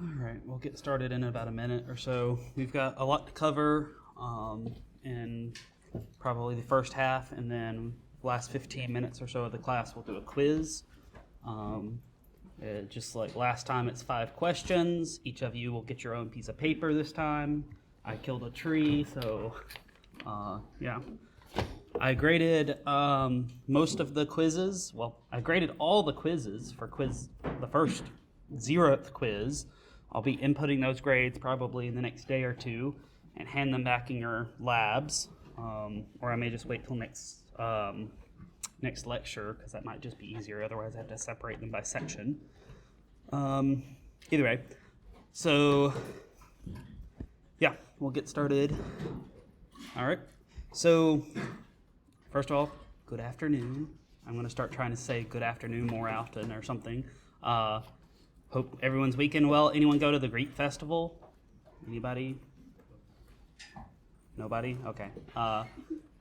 All right, we'll get started in about a minute or so. We've got a lot to cover in probably the first half, and then the last 15 minutes or so of the class we'll do a quiz. Just like last time, it's 5 questions. Each of you will get your own piece of paper this time. I killed a tree, so yeah. I graded most of the quizzes. Well, I graded all the quizzes for the first 0th quiz. I'll be inputting those grades probably in the next day or two and hand them back in your labs. Or I may just wait till next lecture, because that might just be easier. Otherwise, I have to separate them by section. Either way, so yeah, we'll get started. All right. So first of all, good afternoon. I'm going to start trying to say good afternoon more often or something. Hope everyone's weekend well. Anyone go to the Greek festival? Anybody? Nobody? Okay. I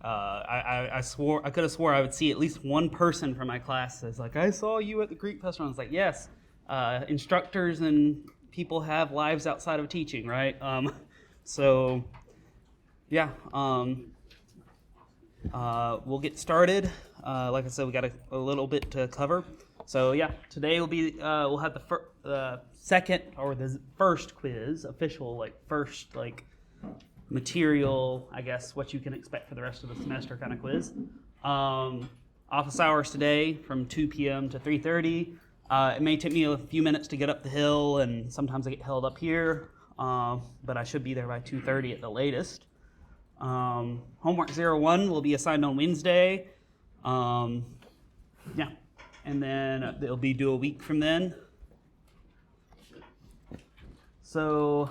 could have swore I would see at least one person from my class that's like, I saw you at the Greek festival. I was like, yes. Instructors and people have lives outside of teaching, right? So yeah. We'll get started. Like I said, we got a little bit to cover. So yeah, today will be we'll have the second or the first quiz, official first material, I guess, what you can expect for the rest of the semester kind of quiz. Office hours today from 2 p.m. to 3:30. It may take me a few minutes to get up the hill, and sometimes I get held up here, but I should be there by 2:30 at the latest. Homework 01 will be assigned on Wednesday. Yeah, and then it'll be due a week from then. So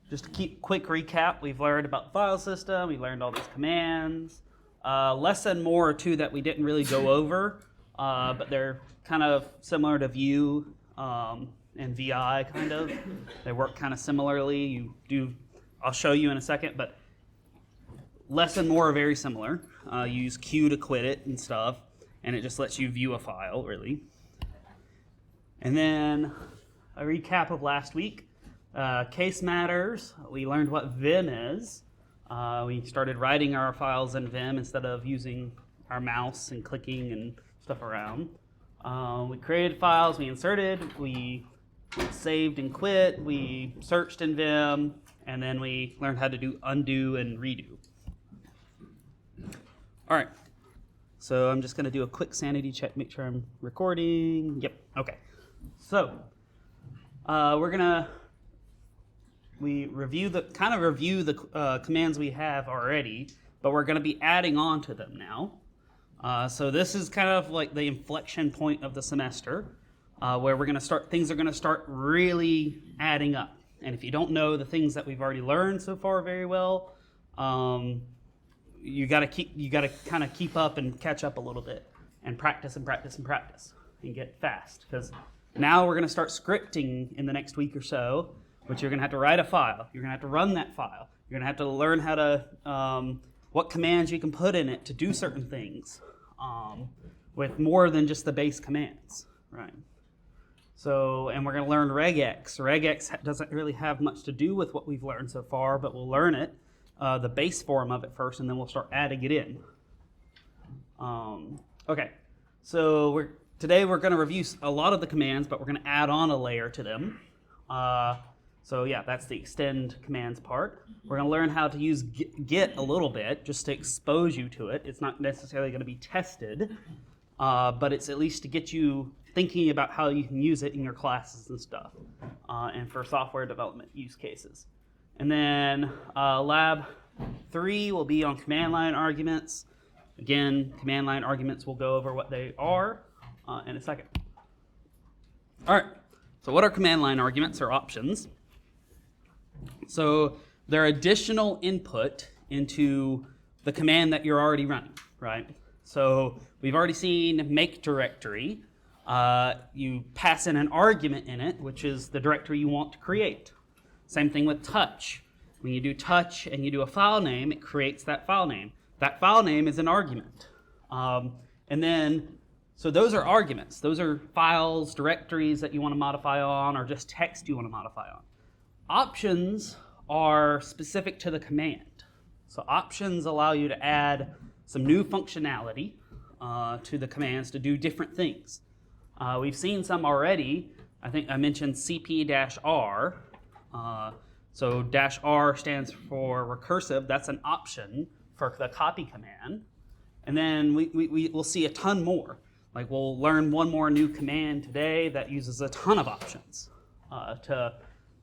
just to keep quick recap, we've learned about the file system, we learned all these commands. Lesson more or two that we didn't really go over, but they're kind of similar to Vue and VI kind of. They work kind of similarly. I'll show you in a second, but less and more are very similar. You use Q to quit it and stuff, and it just lets you view a file, really. And then a recap of last week. Case matters. We learned what Vim is. We started writing our files in Vim instead of using our mouse and clicking and stuff around. We created files, we inserted, we saved and quit, we searched in Vim, and then we learned how to do undo and redo. All right, so I'm just going to do a quick sanity check, make sure I'm recording. Yep, okay. So we review the commands we have already, but we're going to be adding on to them now. So this is kind of like the inflection point of the semester, where things are going to start really adding up. And if you don't know the things that we've already learned so far very well, you got to kind of keep up and catch up a little bit and practice and practice and practice and get fast, because now we're going to start scripting in the next week or so, which you're going to have to write a file. You're going to have to run that file. You're going to have to learn how to what commands you can put in it to do certain things with more than just the base commands, right? So, and we're going to learn regex. Regex doesn't really have much to do with what we've learned so far, but we'll learn it. The base form of it first, and then we'll start adding it in. Okay, so today we're going to review a lot of the commands, but we're going to add on a layer to them. So yeah, that's the extend commands part. We're going to learn how to use Git a little bit, just to expose you to it. It's not necessarily going to be tested, but it's at least to get you thinking about how you can use it in your classes and stuff, and for software development use cases. And then lab 3 will be on command line arguments. Again, command line arguments, we'll go over what they are in a second. All right, so what are command line arguments or options? So they're additional input into the command that you're already running, right? So we've already seen make directory. You pass in an argument in it, which is the directory you want to create. Same thing with touch. When you do touch and you do a file name, it creates that file name. That file name is an argument. And then So those are arguments. Those are files, directories that you want to modify on, or just text you want to modify on. Options are specific to the command. So options allow you to add some new functionality to the commands to do different things. We've seen some already. I think I mentioned cp-r. So -r stands for recursive. That's an option for the copy command. And then we'll see a ton more. Like we'll learn one more new command today that uses a ton of options to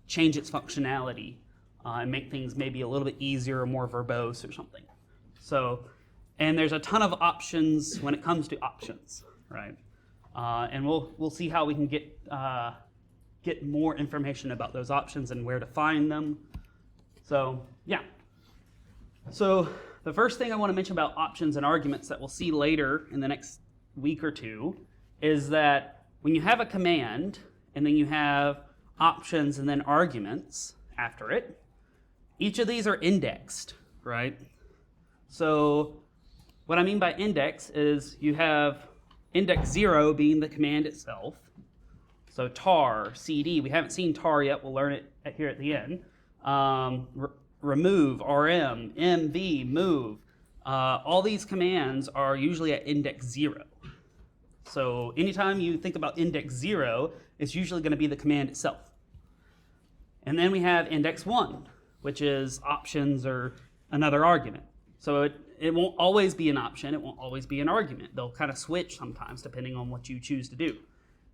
change its functionality and make things maybe a little bit easier or more verbose or something. So, and there's a ton of options when it comes to options, right? And we'll see how we can get more information about those options and where to find them. So yeah. So the first thing I want to mention about options and arguments that we'll see later in the next week or two is that when you have a command and then you have options and then arguments after it, each of these are indexed, right? So what I mean by index is you have index 0 being the command itself. So tar, cd, we haven't seen tar yet, we'll learn it here at the end. Remove, rm, mv, move. All these commands are usually at index 0. So anytime you think about index 0, it's usually going to be the command itself. And then we have index 1, which is options or another argument. So it won't always be an option, it won't always be an argument. They'll kind of switch sometimes depending on what you choose to do.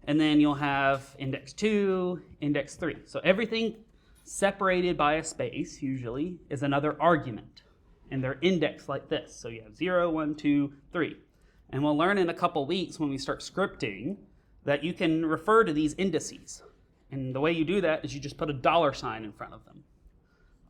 And then you'll have index 2, index 3. So everything separated by a space usually is another argument. And they're indexed like this. So you have 0, 1, 2, 3. And we'll learn in a couple weeks when we start scripting that you can refer to these indices. And the way you do that is you just put a $ in front of them.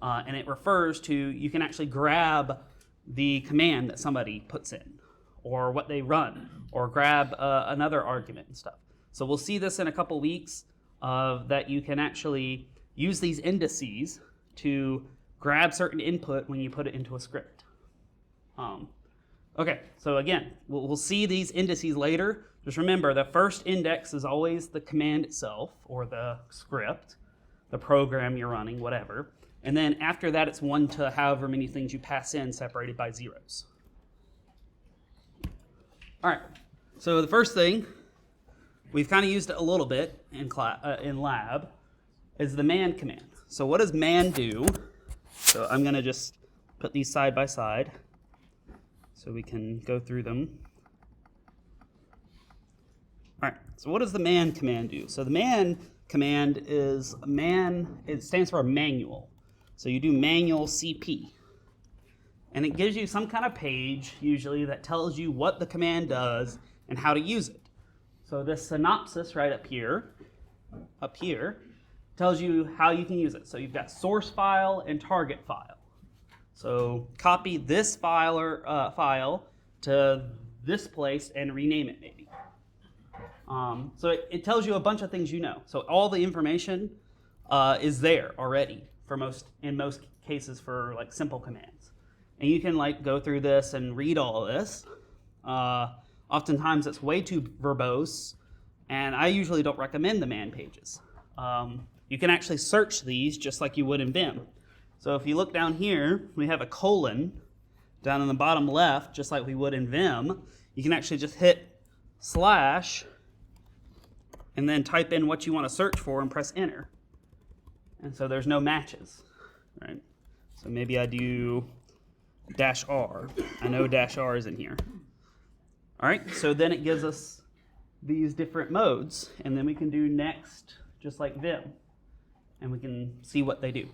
And it refers to, you can actually grab the command that somebody puts in, or what they run, or grab another argument and stuff. So we'll see this in a couple weeks, that you can actually use these indices to grab certain input when you put it into a script. Okay, so again, we'll see these indices later. Just remember, the first index is always the command itself, or the script, the program you're running, whatever. And then after that, it's 1 to however many things you pass in separated by zeros. All right, so the first thing, we've kind of used it a little bit in lab, is the man command. So what does man do? So I'm going to just put these side by side so we can go through them. All right, so what does the man command do? So the man command is it stands for manual. So you do manual CP. And it gives you some kind of page, usually, that tells you what the command does and how to use it. So this synopsis right up here, tells you how you can use it. So you've got source file and target file. So copy this file to this place and rename it maybe. So it tells you a bunch of things you know. So all the information is there already in most cases for like simple commands. And you can like go through this and read all this. Oftentimes it's way too verbose, and I usually don't recommend the man pages. You can actually search these just like you would in Vim. So if you look down here, we have a colon down in the bottom left, just like we would in Vim. You can actually just hit / and then type in what you want to search for and press enter. And so there's no matches, right? So maybe I do -r. I know -r is in here. All right, so then it gives us these different modes, and then we can do next, just like Vim, and we can see what they do.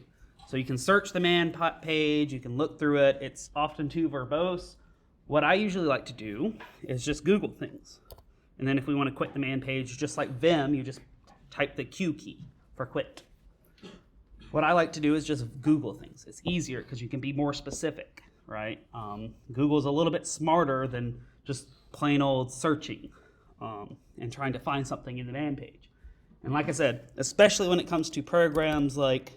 So you can search the man page, you can look through it. It's often too verbose. What I usually like to do is just Google things. And then if we want to quit the man page, just like Vim, you just type the Q key for quit. What I like to do is just Google things. It's easier because you can be more specific, right? Google's a little bit smarter than just plain old searching and trying to find something in the man page. And like I said, especially when it comes to programs like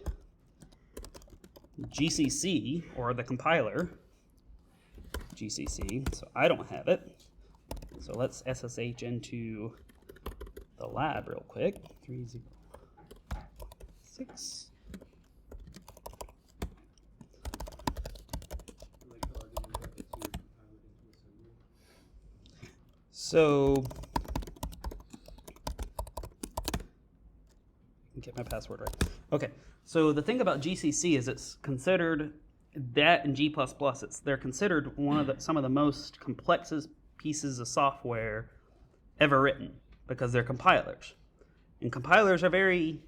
GCC or the compiler, GCC, so I don't have it. So let's SSH into the lab real quick. 306. So get my password right. Okay, so the thing about GCC is it's considered that in G++, they're considered some of the most complexest pieces of software ever written because they're compilers. And compilers are pretty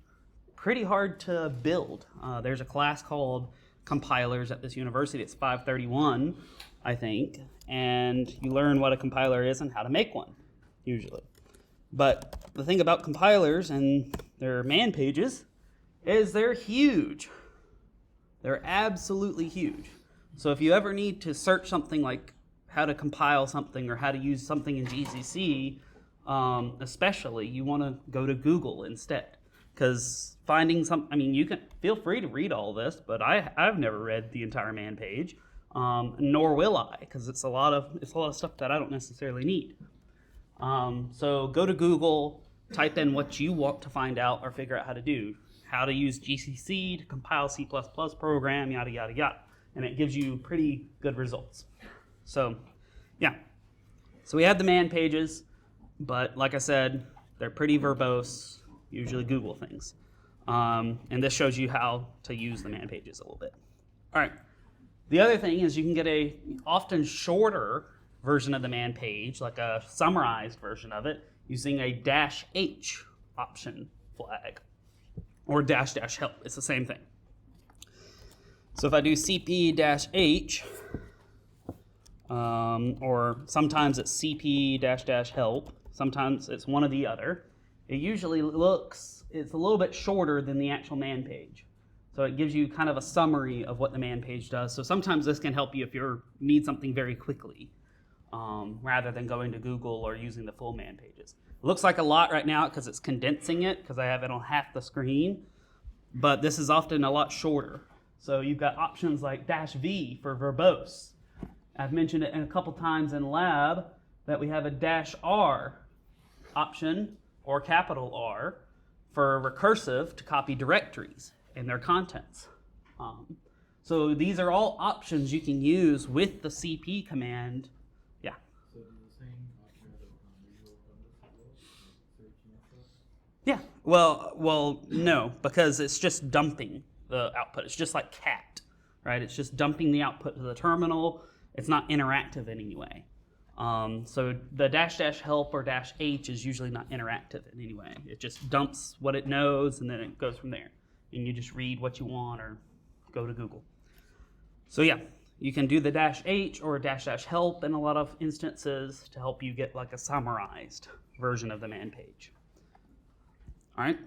hard to build. There's a class called compilers at this university. It's 531, I think, and you learn what a compiler is and how to make one, usually. But the thing about compilers and their man pages is they're huge. They're absolutely huge. So if you ever need to search something like how to compile something or how to use something in GCC, especially, you want to go to Google instead. Because finding you can feel free to read all this, but I've never read the entire man page, nor will I, because it's a lot of stuff that I don't necessarily need. So go to Google, type in what you want to find out or figure out how to do. How to use GCC to compile C++ program, yada, yada, yada. And it gives you pretty good results. So, yeah. So we have the man pages, but like I said, they're pretty verbose, usually Google things. And this shows you how to use the man pages a little bit. All right. The other thing is you can get a often shorter version of the man page, like a summarized version of it, using a -h option flag. Or --help, it's the same thing. So if I do cp-h, or sometimes it's cp-help, sometimes it's one or the other, it usually it's a little bit shorter than the actual man page. So it gives you kind of a summary of what the man page does. So sometimes this can help you if you need something very quickly, rather than going to Google or using the full man pages. It looks like a lot right now because it's condensing it because I have it on half the screen, but this is often a lot shorter. So you've got options like -v for verbose. I've mentioned it a couple times in lab that we have a -r option or capital R for recursive to copy directories and their contents. So these are all options you can use with the cp command. Yeah. So does the same option have visual searching and stuff? Yeah. Well, no, because it's just dumping the output. It's just like cat, right? It's just dumping the output to the terminal. It's not interactive in any way. So the --help or -h is usually not interactive in any way. It just dumps what it knows and then it goes from there. And you just read what you want or go to Google. So yeah, you can do the -h or --help in a lot of instances to help you get like a summarized version of the man page. All right.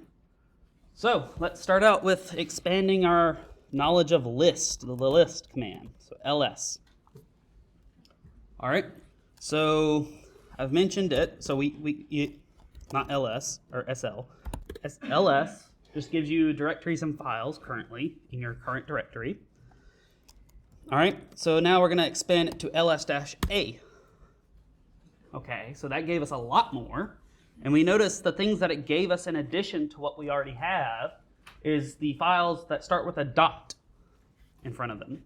So let's start out with expanding our knowledge of list, the list command, so ls. All right. So I've mentioned it. So not ls or sl. ls just gives you directories and files currently in your current directory. All right. So now we're going to expand it to ls-a. Okay. So that gave us a lot more. And we notice the things that it gave us in addition to what we already have is the files that start with a dot in front of them.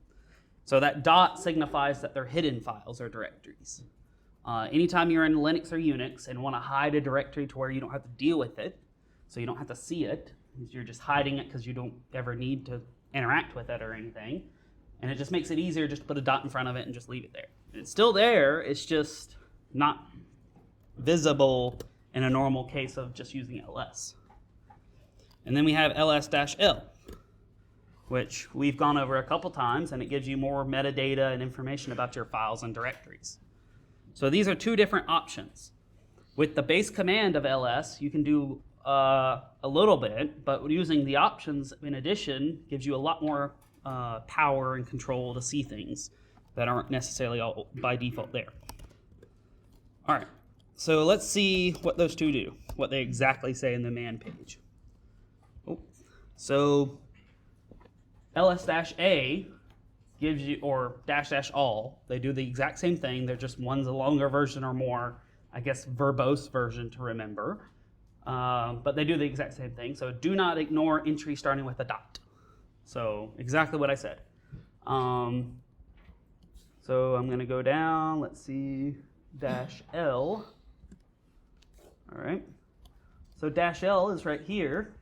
So that dot signifies that they're hidden files or directories. Anytime you're in Linux or Unix and want to hide a directory to where you don't have to deal with it, so you don't have to see it, you're just hiding it because you don't ever need to interact with it or anything, and it just makes it easier just to put a dot in front of it and just leave it there. It's still there, it's just not visible in a normal case of just using ls. And then we have ls-l, which we've gone over a couple times, and it gives you more metadata and information about your files and directories. So these are two different options. With the base command of ls, you can do a little bit, but using the options in addition gives you a lot more power and control to see things that aren't necessarily all by default there. All right. So let's see what those two do, what they exactly say in the man page. Oh. So ls-a gives you, or --all, they do the exact same thing. They're just one's a longer version or more. I guess, verbose version to remember. But they do the exact same thing. So do not ignore entry starting with a dot. So exactly what I said. So I'm going to go down. Let's see, -L. All right. So -L is right here.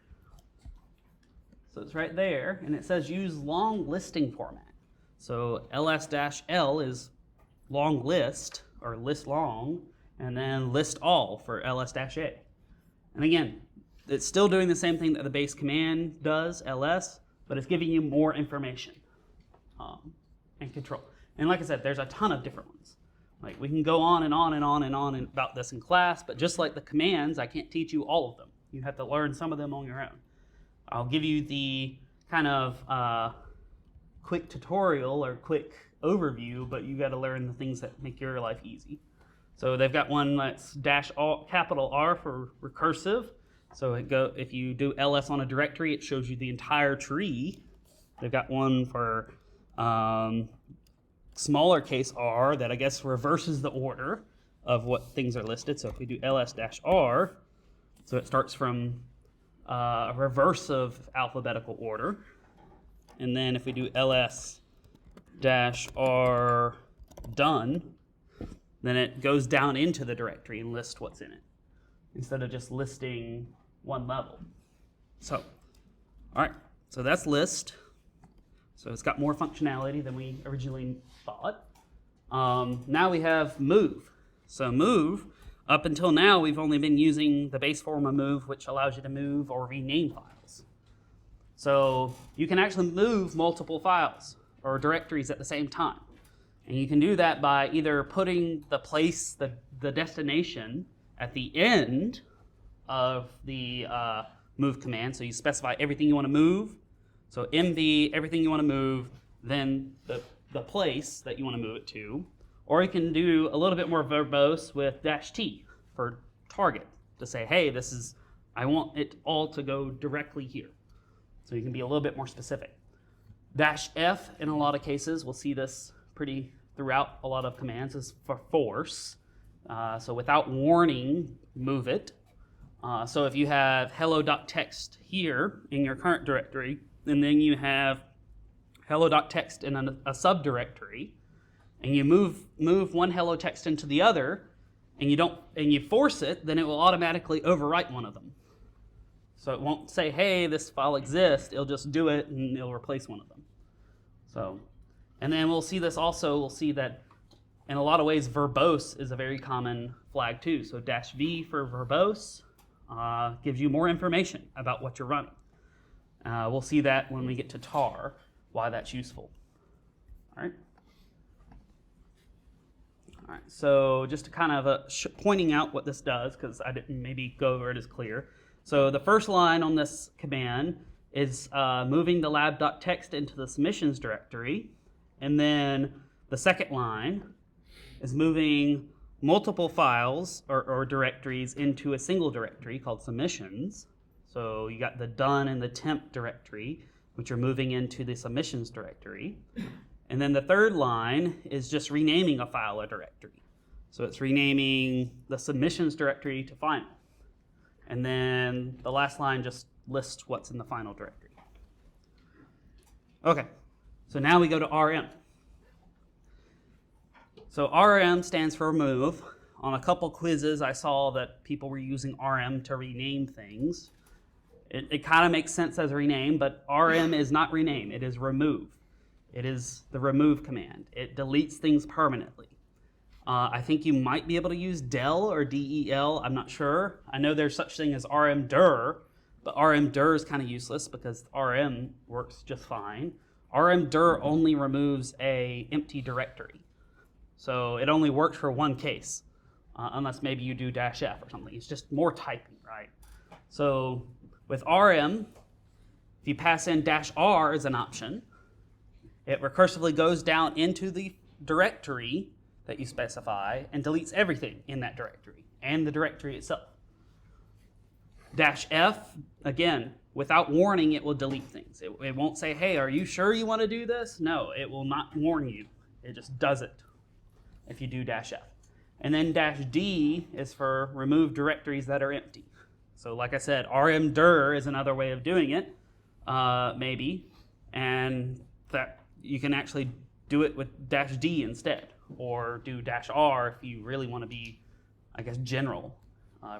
So it's right there, and it says use long listing format. So ls-l is long list, or list long, and then list all for ls-a. And again, it's still doing the same thing that the base command does, ls, but it's giving you more information and control. And like I said, there's a ton of different ones. Like we can go on and on and on and on about this in class, but just like the commands, I can't teach you all of them. You have to learn some of them on your own. I'll give you the kind of quick tutorial or quick overview, but you got to learn the things that make your life easy. So they've got one that's capital R for recursive. So if you do ls on a directory, it shows you the entire tree. They've got one for smaller case r that I guess reverses the order of what things are listed. So if we do ls-r, so it starts from a reverse of alphabetical order. And then if we do ls-r done, then it goes down into the directory and lists what's in it, instead of just listing one level. So, all right, so that's list. So it's got more functionality than we originally thought. Now we have move. So move, up until now, we've only been using the base form of move, which allows you to move or rename files. So you can actually move multiple files or directories at the same time. And you can do that by either putting the destination at the end of the move command. So you specify everything you want to move. So mv, everything you want to move, then the place that you want to move it to. Or you can do a little bit more verbose with -t for target to say, hey, I want it all to go directly here. So you can be a little bit more specific. -f in a lot of cases, we'll see this pretty throughout a lot of commands, is for force. So without warning, move it. So if you have hello.txt here in your current directory, and then you have hello.txt in a subdirectory, and you move one hello text into the other, and you force it, then it will automatically overwrite one of them. So it won't say, hey, this file exists. It'll just do it, and it'll replace one of them. So, and then we'll see this also. We'll see that in a lot of ways, verbose is a very common flag too. So -v for verbose gives you more information about what you're running. We'll see that when we get to tar, why that's useful. All right. All right, so just to kind of pointing out what this does, because I didn't maybe go over it as clear. So the first line on this command is moving the lab.txt into the submissions directory. And then the second line is moving multiple files or directories into a single directory called submissions. So you got the done and the temp directory, which are moving into the submissions directory. And then the third line is just renaming a file or directory. So it's renaming the submissions directory to final. And then the last line just lists what's in the final directory. Okay, so now we go to RM. So RM stands for remove. On a couple quizzes, I saw that people were using RM to rename things. It kind of makes sense as rename, but RM is not rename, it is remove. It is the remove command. It deletes things permanently. I think you might be able to use del or del, I'm not sure. I know there's such thing as rmdir, but rmdir is kind of useless because rm works just fine. Rmdir only removes a empty directory. So it only works for one case, unless maybe you do -f or something. It's just more typing, right? So with rm, if you pass in -r as an option, it recursively goes down into the directory that you specify and deletes everything in that directory and the directory itself. -f, again, without warning, it will delete things. It won't say, hey, are you sure you want to do this? No, it will not warn you. It just does it if you do -f. And then -d is for remove directories that are empty. So like I said, rmdir is another way of doing it, maybe, and that you can actually do it with -d instead, or do -r if you really want to be, I guess, general,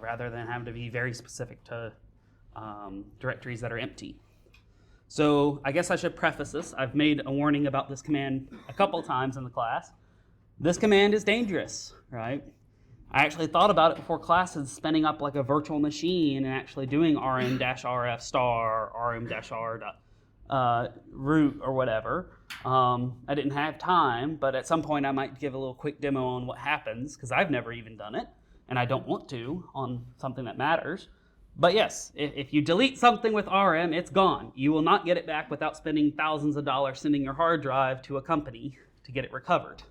rather than having to be very specific to directories that are empty. So I guess I should preface this. I've made a warning about this command a couple times in the class. This command is dangerous, right? I actually thought about it before classes, spinning up like a virtual machine and actually doing rm-rf star, rm-r root or whatever. I didn't have time, but at some point I might give a little quick demo on what happens, because I've never even done it, and I don't want to on something that matters. But yes, if you delete something with RM, it's gone. You will not get it back without spending thousands of dollars sending your hard drive to a company to get it recovered.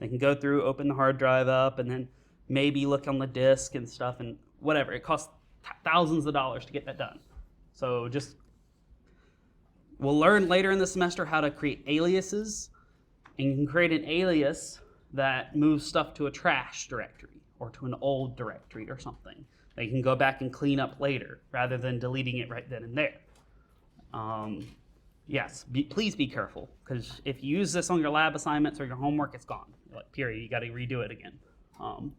They can go through, open the hard drive up, and then maybe look on the disk and stuff, and whatever. It costs thousands of dollars to get that done. So we'll learn later in the semester how to create aliases, and you can create an alias that moves stuff to a trash directory or to an old directory or something. They can go back and clean up later rather than deleting it right then and there. Yes, please be careful, because if you use this on your lab assignments or your homework, it's gone. Like, period, you got to redo it again. All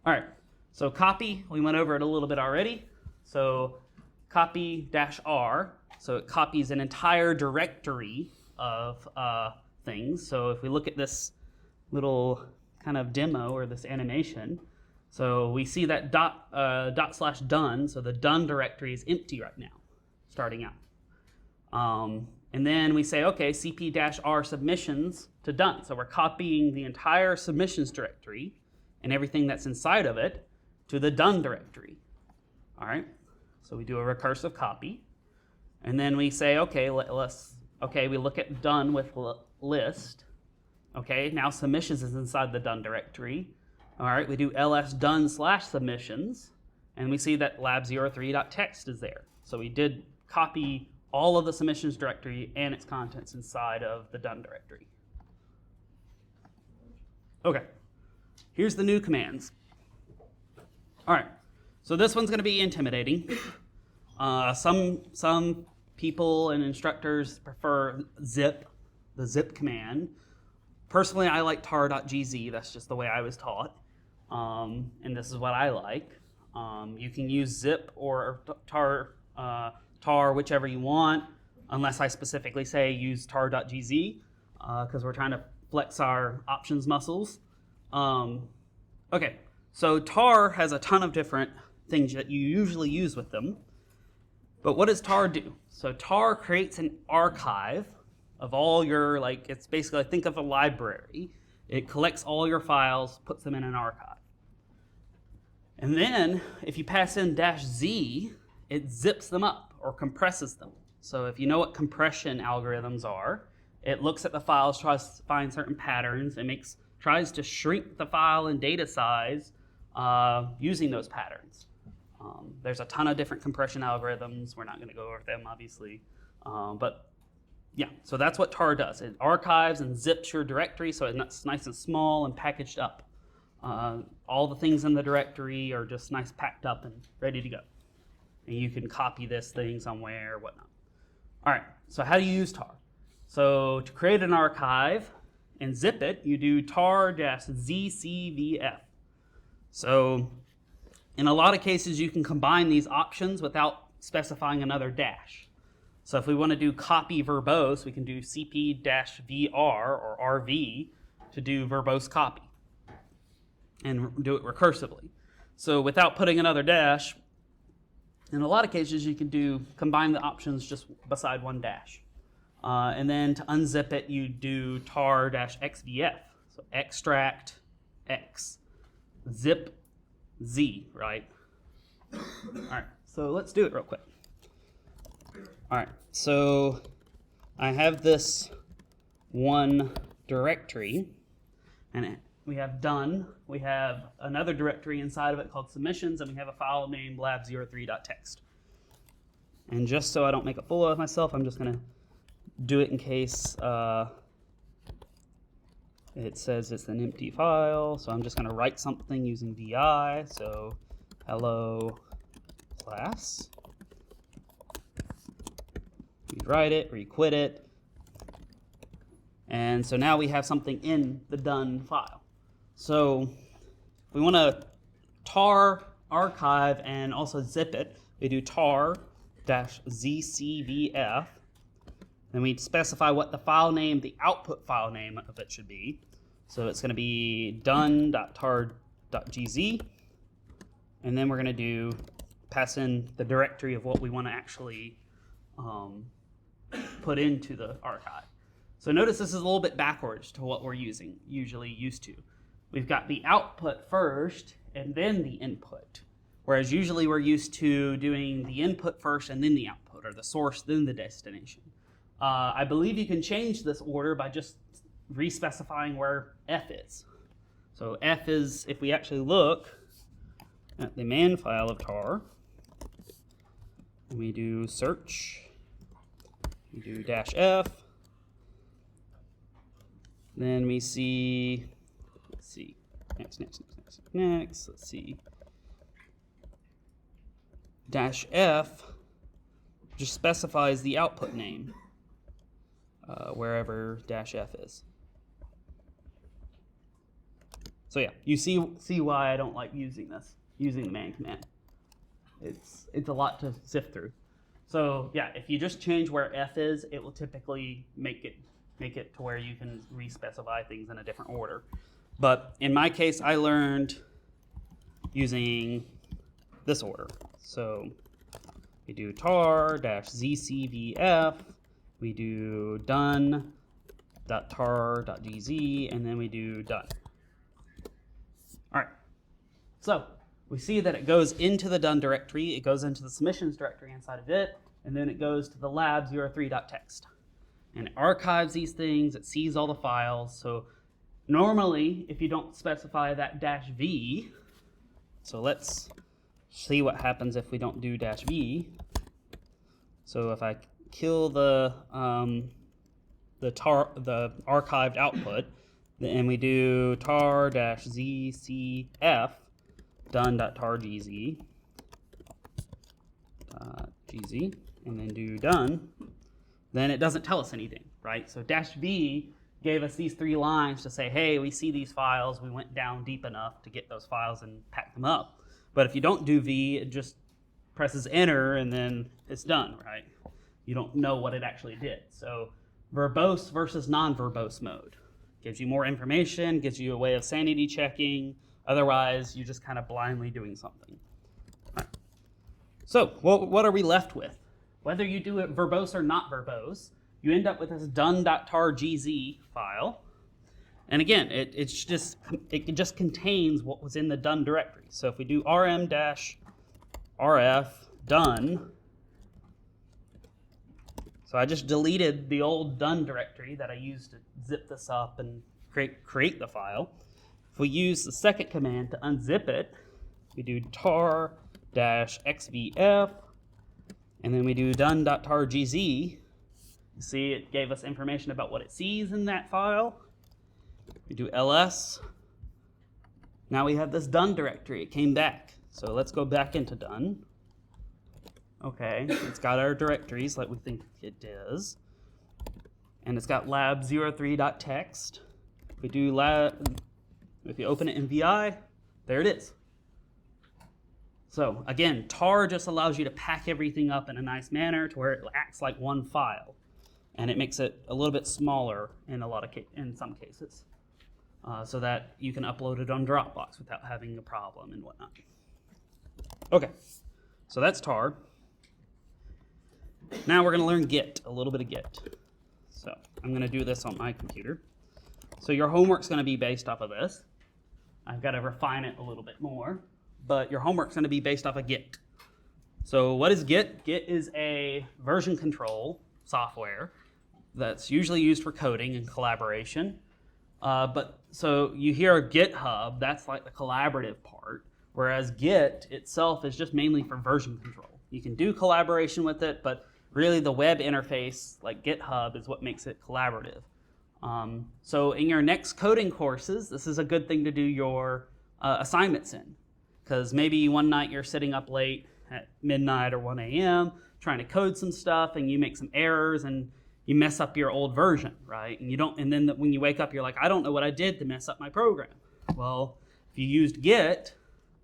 right, so copy, we went over it a little bit already. So copy -r, so it copies an entire directory of things. So if we look at this little kind of demo or this animation, so we see that /done, so the done directory is empty right now, starting out. And then we say, okay, cp-r submissions to done. So we're copying the entire submissions directory and everything that's inside of it to the done directory. All right, so we do a recursive copy. And then we say, okay, we look at done with list. Okay, now submissions is inside the done directory. All right, we do ls done/submissions, and we see that lab03.txt is there. So we did copy all of the submissions directory and its contents inside of the done directory. Okay, here's the new commands. All right, so this one's going to be intimidating. Some people and instructors prefer zip, the zip command. Personally, I like tar.gz. That's just the way I was taught, and this is what I like. You can use zip or tar, whichever you want, unless I specifically say use tar.gz, because we're trying to flex our options muscles. Okay, so tar has a ton of different things that you usually use with them, but what does tar do? So tar creates an archive of all your, it's basically, think of a library. It collects all your files, puts them in an archive. And then, if you pass in -z, it zips them up or compresses them. So if you know what compression algorithms are, it looks at the files, tries to find certain patterns, and tries to shrink the file and data size using those patterns. There's a ton of different compression algorithms. We're not going to go over them, obviously. But yeah, so that's what tar does. It archives and zips your directory so it's nice and small and packaged up. All the things in the directory are just nice packed up and ready to go. And you can copy this thing somewhere or whatnot. All right, so how do you use tar? So to create an archive and zip it, you do tar-zcvf. So in a lot of cases, you can combine these options without specifying another dash. So if we want to do copy verbose, we can do cp-vr or rv to do verbose copy and do it recursively. So without putting another dash, in a lot of cases, you can combine the options just beside one dash. And then to unzip it, you do tar-xvf. So extract x, zip z, right? All right, so let's do it real quick. All right, so I have this one directory, and we have done. We have another directory inside of it called submissions, and we have a file named lab03.txt. And just so I don't make a fool of myself, I'm just going to do it in case it says it's an empty file, so I'm just going to write something using vi. So hello class. Rewrite it, requit it. And so now we have something in the done file. So if we want to tar, archive, and also zip it, we do tar-zcvf. Then we specify what the file name, the output file name of it should be. So it's going to be done.tar.gz. And then we're going to pass in the directory of what we want to actually put into the archive. So notice this is a little bit backwards to what we're usually used to. We've got the output first and then the input. Whereas usually we're used to doing the input first and then the output, or the source then the destination. I believe you can change this order by just re-specifying where F is. So F is, if we actually look at the man file of tar, and we do search, we do -f, then we see, let's see, next, let's see, -f just specifies the output name, wherever -f is. So yeah, you see why I don't like using the man command. It's a lot to sift through. So yeah, if you just change where F is, it will typically make it to where you can re-specify things in a different order. But in my case, I learned using this order. So we do tar-zcvf, we do done.tar.gz, and then we do done. All right, so we see that it goes into the done directory, it goes into the submissions directory inside of it, and then it goes to the lab03.txt. And it archives these things, it sees all the files. So normally, if you don't specify that -v, so let's see what happens if we don't do -v. So if I kill the archived output, and we do tar-zcf done.tar.gz, and then do done, then it doesn't tell us anything, right? So -v gave us these 3 lines to say, hey, we see these files, we went down deep enough to get those files and pack them up. But if you don't do v, it just presses enter and then it's done, right? You don't know what it actually did. So verbose versus non-verbose mode gives you more information, gives you a way of sanity checking. Otherwise, you're just kind of blindly doing something. All right. So what are we left with? Whether you do it verbose or not verbose, you end up with this done.tar.gz file. And again, it just contains what was in the done directory. So if we do rm-rf done, so I just deleted the old done directory that I used to zip this up and create the file. If we use the second command to unzip it, we do tar-xvf, and then we do done.tar.gz. You see it gave us information about what it sees in that file. We do ls. Now we have this done directory. It came back. So let's go back into done. Okay, it's got our directories like we think it does. And it's got lab03.txt. If you open it in VI, there it is. So again, tar just allows you to pack everything up in a nice manner to where it acts like one file. And it makes it a little bit smaller in some cases. So that you can upload it on Dropbox without having a problem and whatnot. Okay, so that's tar. Now we're going to learn Git, a little bit of Git. So I'm going to do this on my computer. So your homework's going to be based off of this. I've got to refine it a little bit more, but your homework's going to be based off of Git. So what is Git? Git is a version control software that's usually used for coding and collaboration. So you hear GitHub, that's like the collaborative part, whereas Git itself is just mainly for version control. You can do collaboration with it, but really the web interface, like GitHub, is what makes it collaborative. So in your next coding courses, this is a good thing to do your assignments in, because maybe one night you're sitting up late at midnight or 1 a.m. trying to code some stuff, and you make some errors and you mess up your old version, right? And you don't, and then when you wake up, you're like, I don't know what I did to mess up my program. Well, if you used Git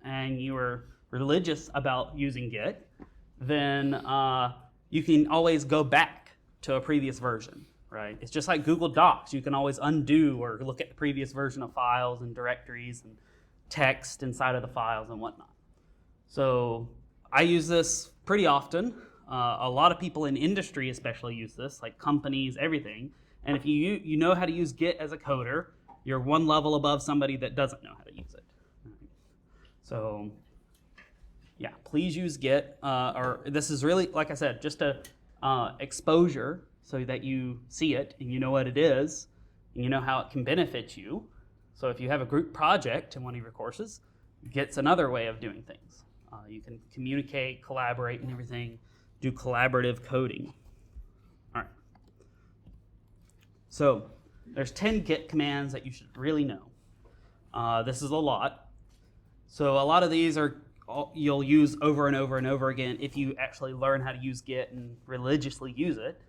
and you were religious about using Git, then you can always go back to a previous version, right? It's just like Google Docs. You can always undo or look at the previous version of files and directories and text inside of the files and whatnot. So I use this pretty often. A lot of people in industry especially use this, like companies, everything. And if you know how to use Git as a coder, you're one level above somebody that doesn't know how to use it. So yeah, please use Git. Or this is really, like I said, just a exposure so that you see it and you know what it is and you know how it can benefit you. So if you have a group project in one of your courses, Git's another way of doing things. You can communicate, collaborate, and everything. Do collaborative coding. All right. So there's 10 Git commands that you should really know. This is a lot. So a lot of these you'll use over and over and over again if you actually learn how to use Git and religiously use it.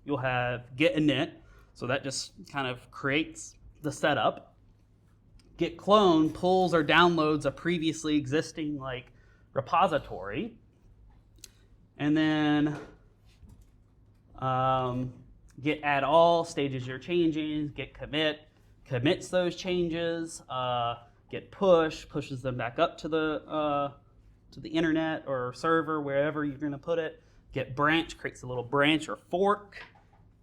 You'll have Git Init, so that just kind of creates the setup. Git clone pulls or downloads a previously existing repository. And then Git add all stages your changes. Git commit commits those changes. Git push pushes them back up to the internet or server, wherever you're going to put it. Git branch creates a little branch or fork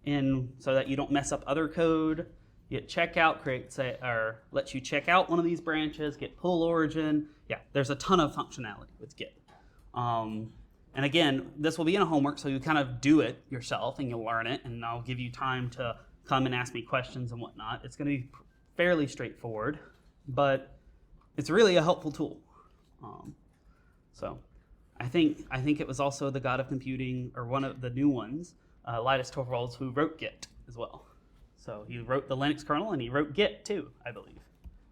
so that you don't mess up other code. Git checkout lets you check out one of these branches. Git pull origin. Yeah, there's a ton of functionality with Git. And again, this will be in a homework, so you kind of do it yourself and you'll learn it, and I'll give you time to come and ask me questions and whatnot. It's going to be fairly straightforward, but it's really a helpful tool. So I think it was also the god of computing, or one of the new ones, Linus Torvalds, who wrote Git as well. So he wrote the Linux kernel and he wrote Git too, I believe,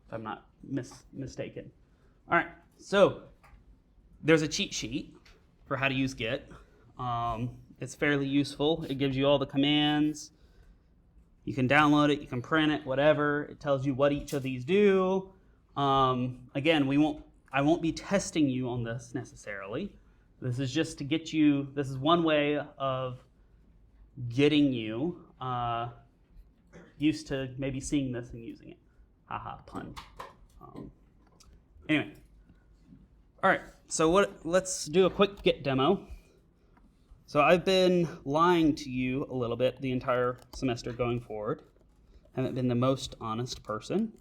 if I'm not mistaken. All right, so there's a cheat sheet for how to use Git. It's fairly useful. It gives you all the commands. You can download it, you can print it, whatever. It tells you what each of these do. Again, I won't be testing you on this necessarily. This is just to get you, this is one way of getting you used to maybe seeing this and using it. Haha, pun. Anyway, all right, so let's do a quick Git demo. So I've been lying to you a little bit the entire semester going forward. Haven't been the most honest person.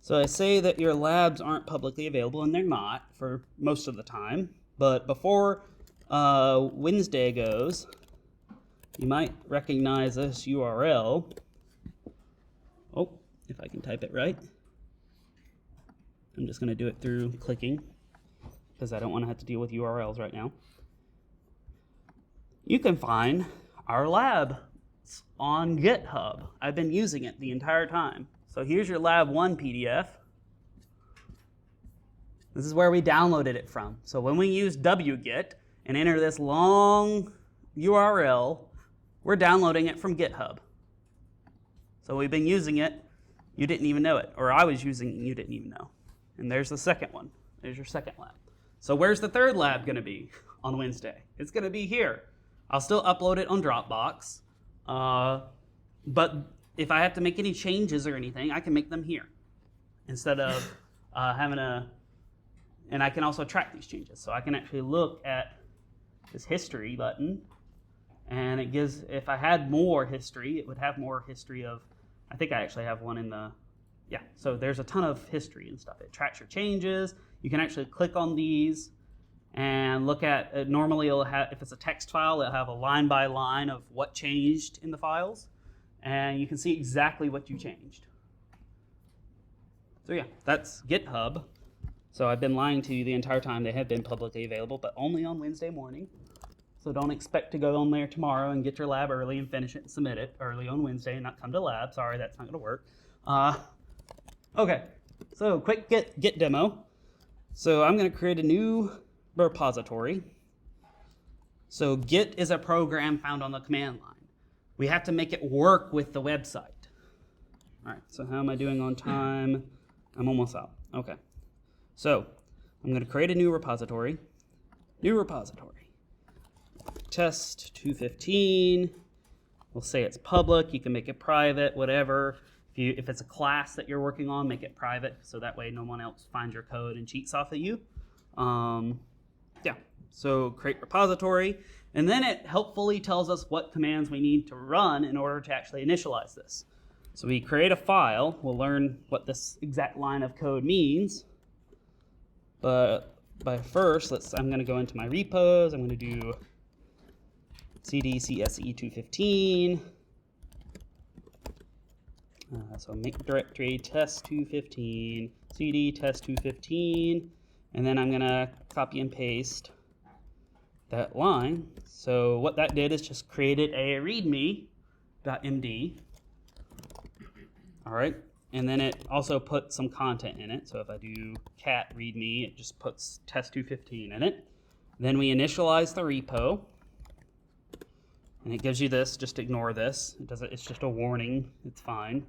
So I say that your labs aren't publicly available, and they're not for most of the time. But before Wednesday goes, you might recognize this URL. Oh, if I can type it right. I'm just going to do it through clicking, because I don't want to have to deal with URLs right now. You can find our lab on GitHub. I've been using it the entire time. So here's your Lab 1 PDF. This is where we downloaded it from. So when we use wget and enter this long URL, we're downloading it from GitHub. So we've been using it, you didn't even know it. Or I was using it and you didn't even know. And there's the second one. There's your second lab. So where's the third lab going to be on Wednesday? It's going to be here. I'll still upload it on Dropbox. But if I have to make any changes or anything, I can make them here instead of and I can also track these changes. So I can actually look at this history button, and it gives, if I had more history, it would have more history of, I think I actually have one in the, yeah, so there's a ton of history and stuff. It tracks your changes. You can actually click on these and look at, normally it'll have, if it's a text file, it'll have a line by line of what changed in the files. And you can see exactly what you changed. So yeah, that's GitHub. So I've been lying to you the entire time. They have been publicly available, but only on Wednesday morning. So don't expect to go on there tomorrow and get your lab early and finish it and submit it early on Wednesday and not come to lab. Sorry, that's not going to work. Okay, so quick Git demo. So I'm going to create a new repository. So Git is a program found on the command line. We have to make it work with the website. All right, so how am I doing on time? I'm almost out. Okay, so I'm going to create a new repository. New repository. Test 215. We'll say it's public. You can make it private, whatever. If it's a class that you're working on, make it private, so that way no one else finds your code and cheats off of you. Yeah, so create repository, and then it helpfully tells us what commands we need to run in order to actually initialize this. So we create a file. We'll learn what this exact line of code means. But first, I'm going to go into my repos. I'm going to do cd CSCE 215. So make directory test 215, cd test 215, and then I'm going to copy and paste that line. So what that did is just created a readme.md. All right, and then it also put some content in it. So if I do cat readme, it just puts test 215 in it. Then we initialize the repo, and it gives you this. Just ignore this. It's just a warning. It's fine.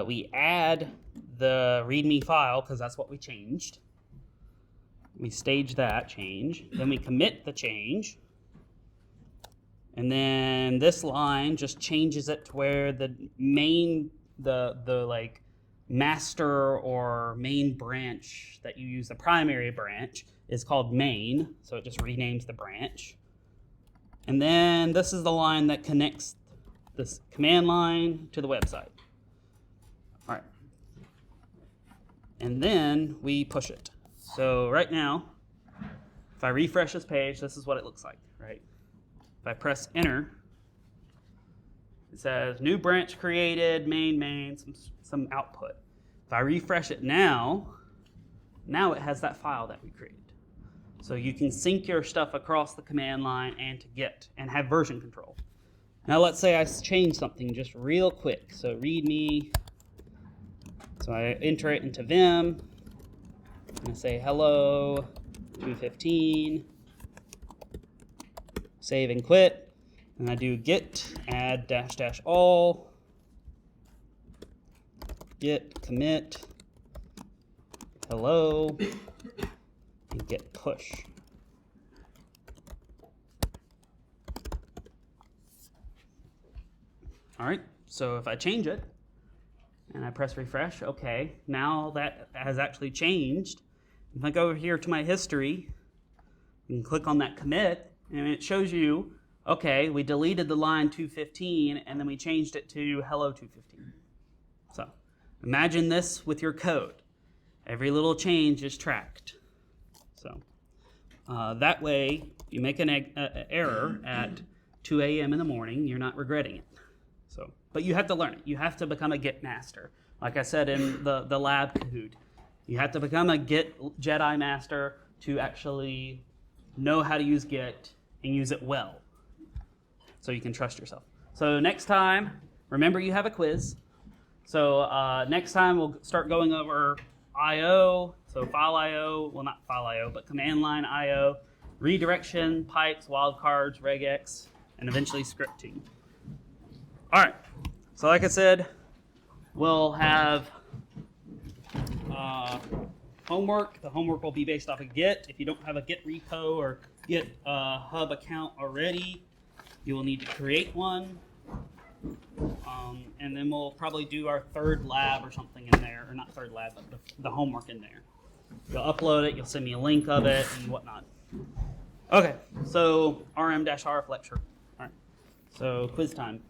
We add the README file because that's what we changed. We stage that change. Then we commit the change. And then this line just changes it to where the main, the like master or main branch that you use, the primary branch, is called main. So it just renames the branch. And then this is the line that connects this command line to the website. All right. And then we push it. So right now, if I refresh this page, this is what it looks like, right? If I press enter, it says new branch created, main, some output. If I refresh it now it has that file that we created. So you can sync your stuff across the command line and to Git and have version control. Now let's say I change something just real quick. So readme. So I enter it into Vim. And I say hello 215. Save and quit. And I do git add -- all. Git commit hello. And git push. All right, so if I change it and I press refresh, okay, now that has actually changed. If I go over here to my history and click on that commit, and it shows you, okay, we deleted the line 215 and then we changed it to hello 215. So imagine this with your code. Every little change is tracked. So that way, you make an error at 2 a.m. in the morning, you're not regretting it. So, but you have to learn it. You have to become a Git master. Like I said in the lab Kahoot, you have to become a Git Jedi master to actually know how to use Git and use it well, so you can trust yourself. So next time, remember you have a quiz. So next time we'll start going over I/O, so file I/O, well not file I/O, but command line I/O, redirection, pipes, wildcards, regex, and eventually scripting. All right, so like I said, we'll have homework. The homework will be based off of Git. If you don't have a Git repo or Git hub account already, you will need to create one. And then we'll probably do our third lab or something in there, or not third lab, but the homework in there. You'll upload it, you'll send me a link of it and whatnot. Okay, so RM-RF lecture. All right, so quiz time.